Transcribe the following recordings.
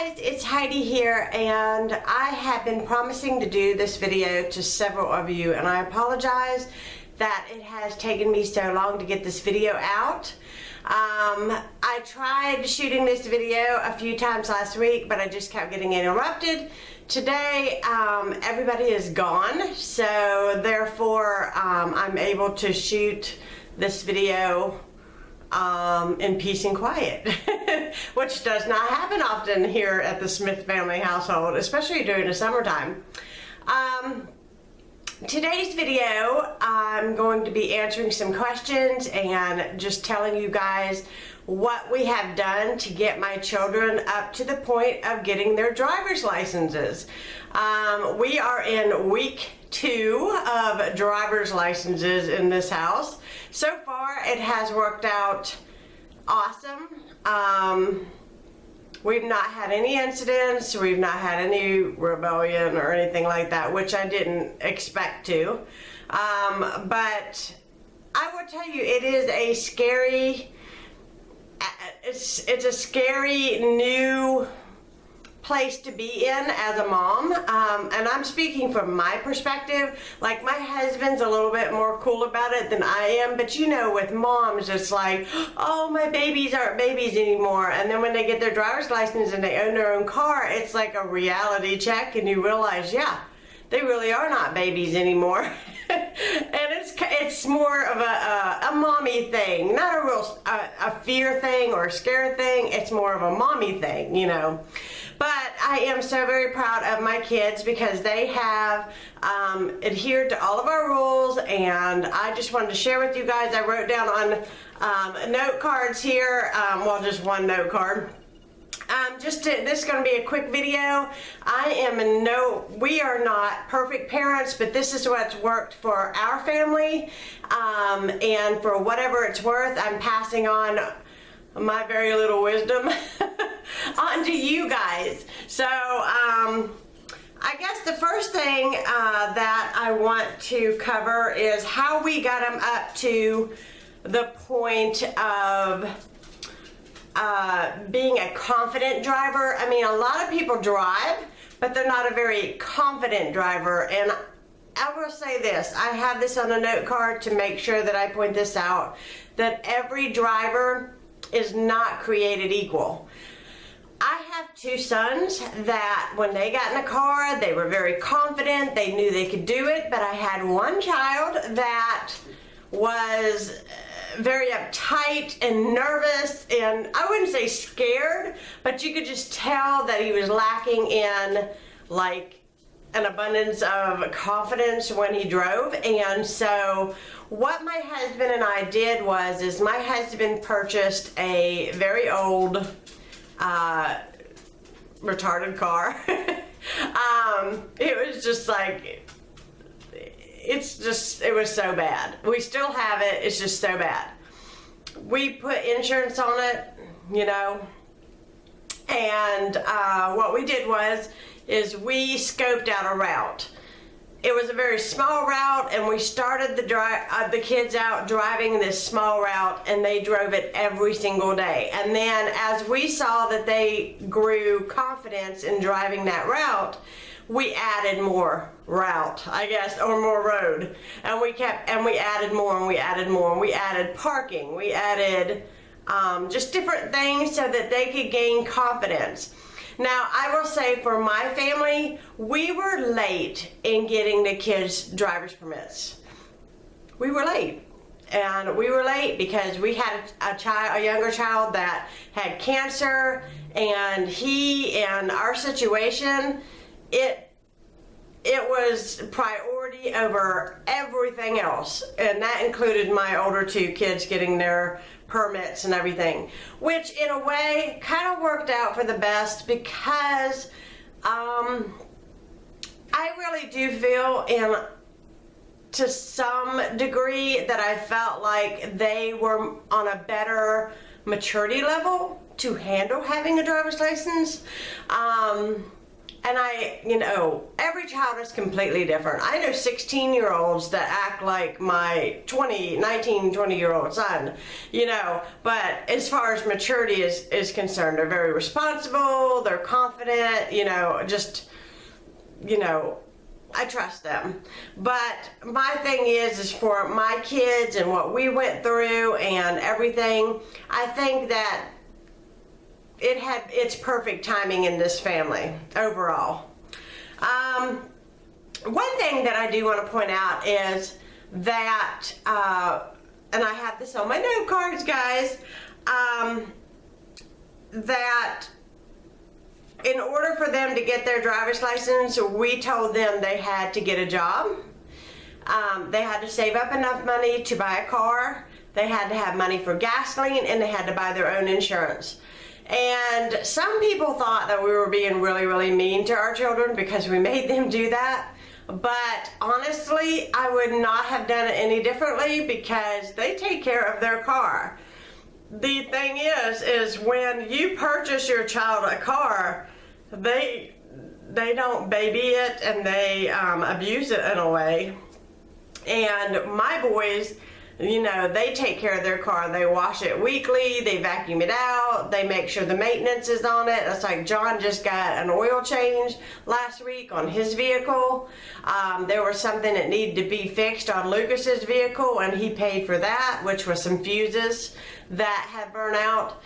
guys, it's Heidi here, and I have been promising to do this video to several of you, and I apologize that it has taken me so long to get this video out. I tried shooting this video a few times last week, but I just kept getting interrupted. Today, everybody is gone, so therefore I'm able to shoot this video in peace and quiet, which does not happen often here at the Smith family household, especially during the summertime. Today's video, I'm going to be answering some questions and just telling you guys what we have done to get my children up to the point of getting their driver's licenses. We are in week 2 of driver's licenses in this house. So far it has worked out awesome. We've not had any incidents, we've not had any rebellion or anything like that, which I didn't expect to. But I will tell you, it is a scary, it's a scary new place to be in as a mom, and I'm speaking from my perspective. Like, my husband's a little bit more cool about it than I am, but you know, with moms, it's like, oh, my babies aren't babies anymore, and then when they get their driver's license and they own their own car, it's like a reality check, and you realize, yeah, they really are not babies anymore. And it's more of a mommy thing, not a real a fear thing or a scare thing. It's more of a mommy thing, you know. But I am so very proud of my kids because they have adhered to all of our rules, and I just wanted to share with you guys. I wrote down on note cards here, well, just one note card. This is going to be a quick video. We are not perfect parents, but this is what's worked for our family, and for whatever it's worth, I'm passing on my very little wisdom onto you guys. So I guess the first thing that I want to cover is how we got them up to the point of being a confident driver. I mean, a lot of people drive, but they're not a very confident driver. And I will say this, I have this on a note card to make sure that I point this out, that every driver is not created equal. I have 2 sons that when they got in a car, they were very confident, they knew they could do it, but I had one child that was very uptight and nervous, and I wouldn't say scared, but you could just tell that he was lacking in like an abundance of confidence when he drove. And so what my husband and I did was my husband purchased a very old retarded car. It was just like, it was so bad. We still have it, it's just so bad. We put insurance on it, you know, and what we did is we scoped out a route. It was a very small route, and we started the kids out driving this small route, and they drove it every single day. And then as we saw that they grew confidence in driving that route, we added more route, I guess, or more road, and we added more, and we added more, and we added parking, we added just different things so that they could gain confidence. Now, I will say, for my family, we were late in getting the kids' driver's permits. We were late. And we were late because we had a younger child that had cancer, and in our situation, it was priority over everything else, and that included my older 2 kids getting their permits and everything, which in a way kind of worked out for the best, because I really do feel, to some degree, that I felt like they were on a better maturity level to handle having a driver's license. every child is completely different. I know 16-year-olds that act like my 20-year-old son, but as far as maturity is concerned, they're very responsible, they're confident, I trust them. But my thing is for my kids and what we went through and everything, I think that it had its perfect timing in this family overall. One thing that I do want to point out is that, and I have this on my note cards, guys, that in order for them to get their driver's license, we told them they had to get a job. They had to save up enough money to buy a car. They had to have money for gasoline, and they had to buy their own insurance. And some people thought that we were being really, really mean to our children because we made them do that. But honestly, I would not have done it any differently because they take care of their car. The thing is when you purchase your child a car, they don't baby it and they abuse it in a way. And my boys, they take care of their car. They wash it weekly, they vacuum it out, they make sure the maintenance is on it. It's like John just got an oil change last week on his vehicle. There was something that needed to be fixed on Lucas's vehicle, and he paid for that, which was some fuses that had burnt out.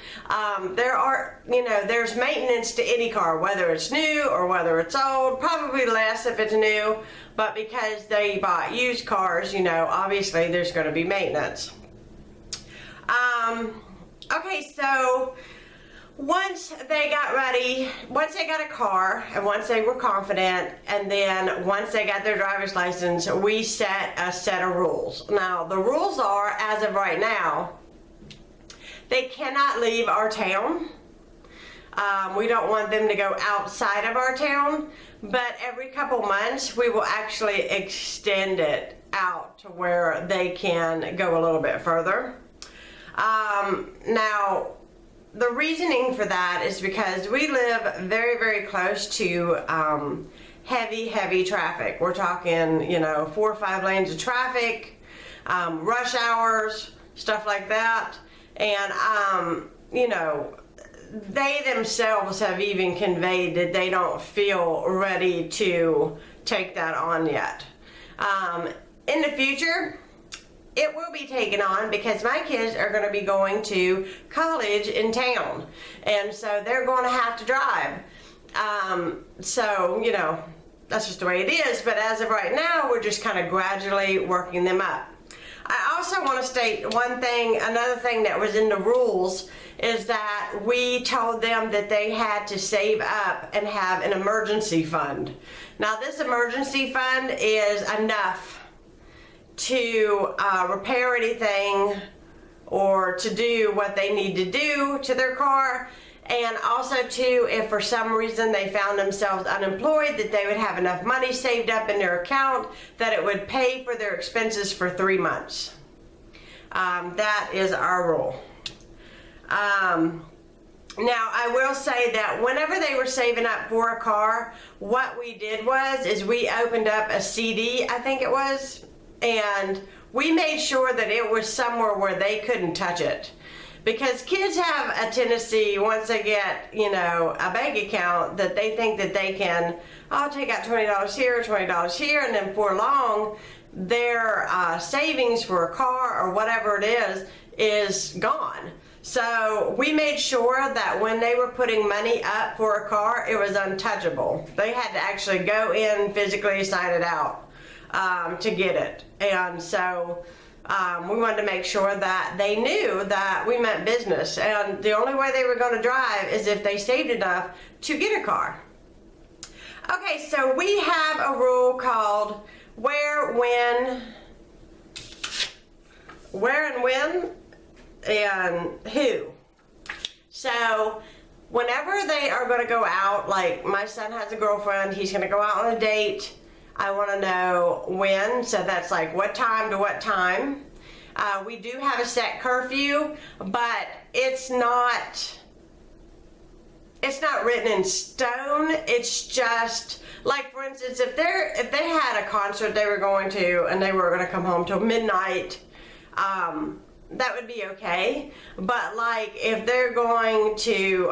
There's maintenance to any car, whether it's new or whether it's old, probably less if it's new. But because they bought used cars, obviously there's going to be maintenance. Okay, so once they got ready, once they got a car, and once they were confident, and then once they got their driver's license, we set a set of rules. Now, the rules are, as of right now, they cannot leave our town. We don't want them to go outside of our town, but every couple months we will actually extend it out to where they can go a little bit further. Now, the reasoning for that is because we live very, very close to heavy traffic. We're talking, 4 or 5 lanes of traffic, rush hours, stuff like that. And, they themselves have even conveyed that they don't feel ready to take that on yet. In the future, it will be taken on because my kids are going to be going to college in town, and so they're going to have to drive. That's just the way it is, but as of right now, we're just kind of gradually working them up. I also want to state another thing that was in the rules is that we told them that they had to save up and have an emergency fund. Now, this emergency fund is enough to repair anything or to do what they need to do to their car, and also too, if for some reason they found themselves unemployed, that they would have enough money saved up in their account that it would pay for their expenses for 3 months. That is our rule. Now, I will say that whenever they were saving up for a car, what we did is we opened up a CD, I think it was, and we made sure that it was somewhere where they couldn't touch it. Because kids have a tendency, once they get, a bank account, that they think that they can, take out $20 here, $20 here, and then before long, their savings for a car or whatever it is gone. So we made sure that when they were putting money up for a car, it was untouchable. They had to actually go in, physically sign it out to get it. And so we wanted to make sure that they knew that we meant business, and the only way they were going to drive is if they saved enough to get a car. Okay, so we have a rule called where, when, and who. So whenever they are going to go out, like my son has a girlfriend, he's going to go out on a date, I want to know when, so that's like what time to what time. We do have a set curfew, but it's not it's not written in stone. It's just like, for instance, if they had a concert they were going to and they were going to come home till midnight, that would be okay. But like if they're going to,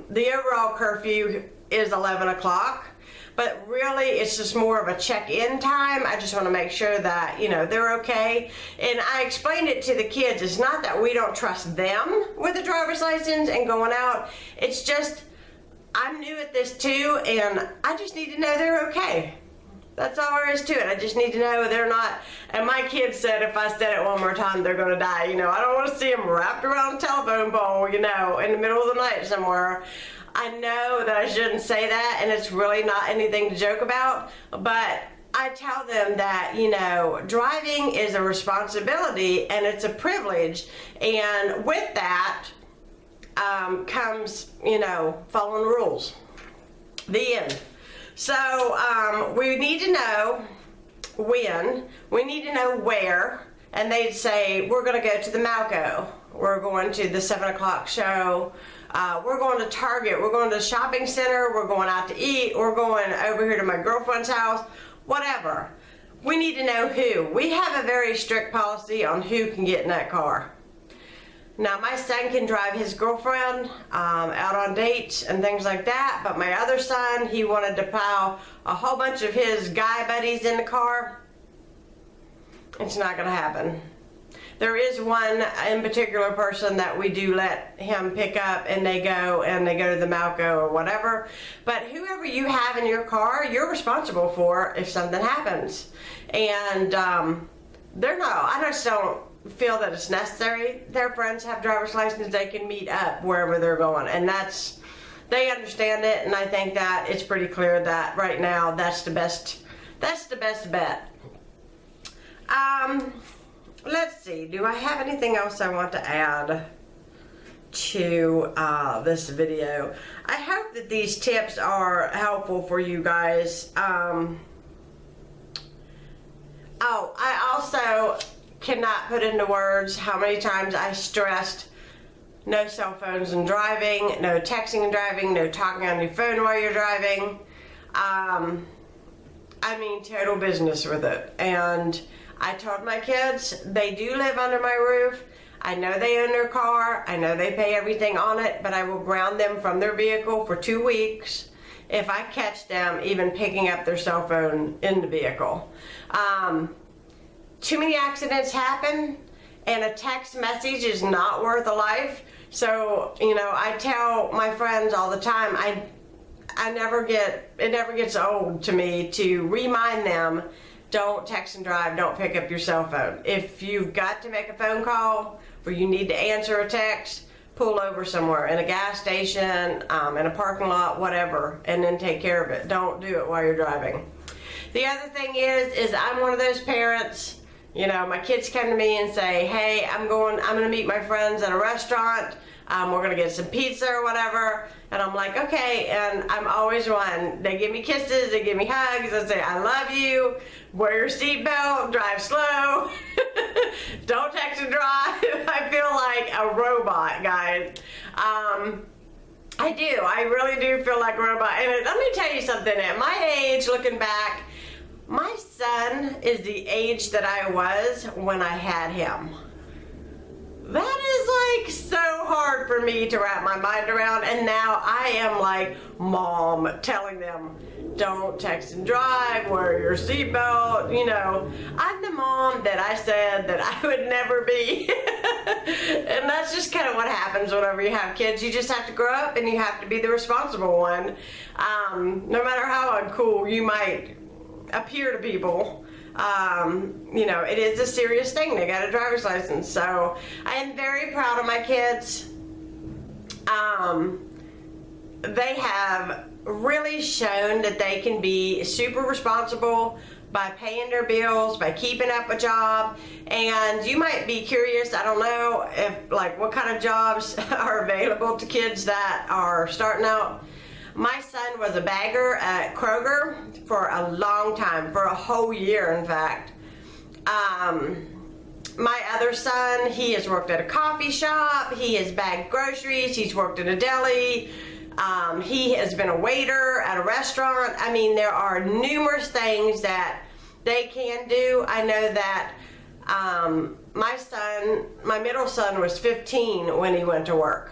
the overall curfew is 11 o'clock. But really, it's just more of a check-in time. I just want to make sure that, you know, they're okay. And I explained it to the kids. It's not that we don't trust them with a driver's license and going out. It's just, I'm new at this too, and I just need to know they're okay. That's all there is to it. I just need to know they're not, and my kids said if I said it one more time, they're going to die. You know, I don't want to see them wrapped around a telephone pole, you know, in the middle of the night somewhere. I know that I shouldn't say that, and it's really not anything to joke about, but I tell them that, you know, driving is a responsibility and it's a privilege, and with that comes, you know, following rules. The end. So we need to know when, we need to know where, and they'd say, we're going to go to the Malco, we're going to the 7 o'clock show, we're going to Target, we're going to the shopping center, we're going out to eat, we're going over here to my girlfriend's house, whatever. We need to know who. We have a very strict policy on who can get in that car. Now my son can drive his girlfriend out on dates and things like that, but my other son, he wanted to pile a whole bunch of his guy buddies in the car. It's not going to happen. There is one in particular person that we do let him pick up, and they go to the Malco or whatever. But whoever you have in your car, you're responsible for if something happens. And I just don't feel that it's necessary. Their friends have driver's license, they can meet up wherever they're going, and they understand it, and I think that it's pretty clear that right now that's the best bet. Let's see, do I have anything else I want to add to this video? I hope that these tips are helpful for you guys. Oh, I also cannot put into words how many times I stressed no cell phones and driving, no texting and driving, no talking on your phone while you're driving. I mean, total business with it. And I told my kids, they do live under my roof. I know they own their car. I know they pay everything on it, but I will ground them from their vehicle for 2 weeks if I catch them even picking up their cell phone in the vehicle. Too many accidents happen, and a text message is not worth a life. So, you know, I tell my friends all the time, it never gets old to me to remind them, don't text and drive, don't pick up your cell phone. If you've got to make a phone call or you need to answer a text, pull over somewhere, in a gas station, in a parking lot, whatever, and then take care of it. Don't do it while you're driving. The other thing is I'm one of those parents, you know, my kids come to me and say, hey, I'm gonna meet my friends at a restaurant, we're gonna get some pizza or whatever, and I'm like, okay, and I'm always one. They give me kisses, they give me hugs, they say, I love you, wear your seatbelt, drive slow, don't text and drive. I feel like a robot, guys. I really do feel like a robot. And let me tell you something, at my age, looking back, my son is the age that I was when I had him. That is like so hard for me to wrap my mind around, and now I am like mom telling them, don't text and drive, wear your seatbelt, you know. I'm the mom that I said that I would never be. And that's just kind of what happens whenever you have kids. You just have to grow up and you have to be the responsible one. No matter how uncool you might appear to people, you know, it is a serious thing. They got a driver's license. So I am very proud of my kids. They have really shown that they can be super responsible by paying their bills, by keeping up a job. And you might be curious, I don't know if what kind of jobs are available to kids that are starting out. My son was a bagger at Kroger for a long time, for a whole year in fact. My other son, he has worked at a coffee shop, he has bagged groceries, he's worked in a deli. He has been a waiter at a restaurant. I mean, there are numerous things that they can do. I know that my middle son was 15 when he went to work,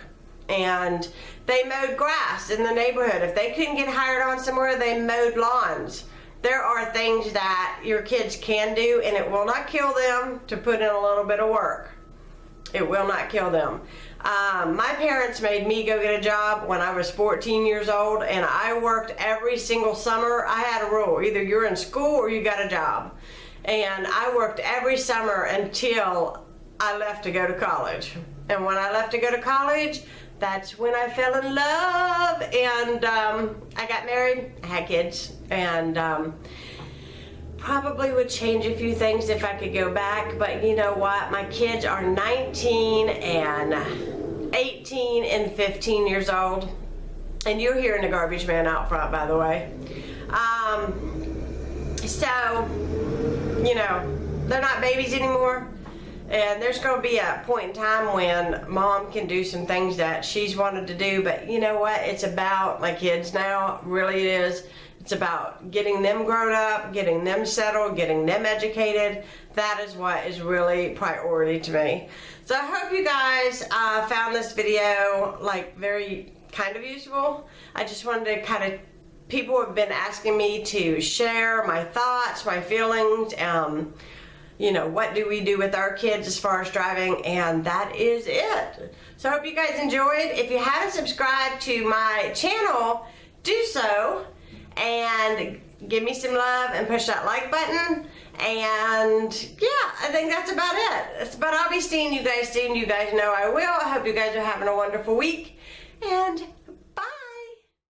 and they mowed grass in the neighborhood. If they couldn't get hired on somewhere, they mowed lawns. There are things that your kids can do, and it will not kill them to put in a little bit of work. It will not kill them. My parents made me go get a job when I was 14 years old, and I worked every single summer. I had a rule: either you're in school or you got a job. And I worked every summer until I left to go to college. And when I left to go to college, that's when I fell in love, and I got married, I had kids, and probably would change a few things if I could go back. But you know what? My kids are 19 and 18 and 15 years old. And you're hearing the garbage man out front, by the way. So, you know, they're not babies anymore. And there's going to be a point in time when mom can do some things that she's wanted to do. But you know what? It's about my kids now. Really it is. It's about getting them grown up, getting them settled, getting them educated. That is what is really priority to me. So I hope you guys found this video like very kind of useful. I just wanted to kind of, people have been asking me to share my thoughts, my feelings, you know, what do we do with our kids as far as driving, and that is it. So I hope you guys enjoyed. If you haven't subscribed to my channel, do so, and give me some love and push that like button. And yeah, I think that's about it. But I'll be seeing you guys soon. You guys know I will. I hope you guys are having a wonderful week, and